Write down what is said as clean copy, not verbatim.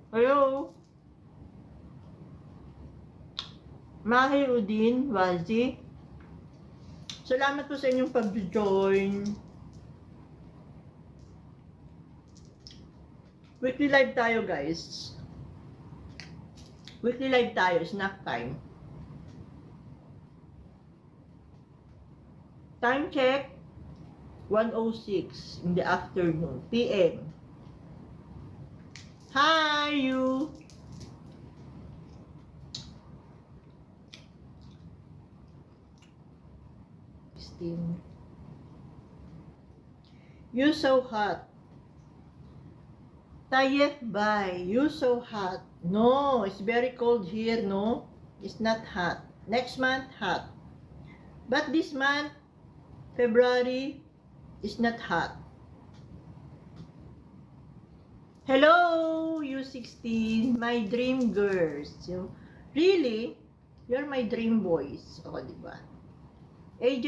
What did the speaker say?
Hello? Mahi Udin, Wazi. Salamat po sa inyong pag-join. Weekly live tayo, guys. Weekly live tayo, snack time. Time check, 1:06 in the afternoon, PM. Hi, you! You so hot. Tayef bye. You so hot. No, it's very cold here, no? It's not hot. Next month, hot. But this month, February, is not hot. Hello, you 16, my dream girls. So, really? You're my dream boys. O, diba? AJ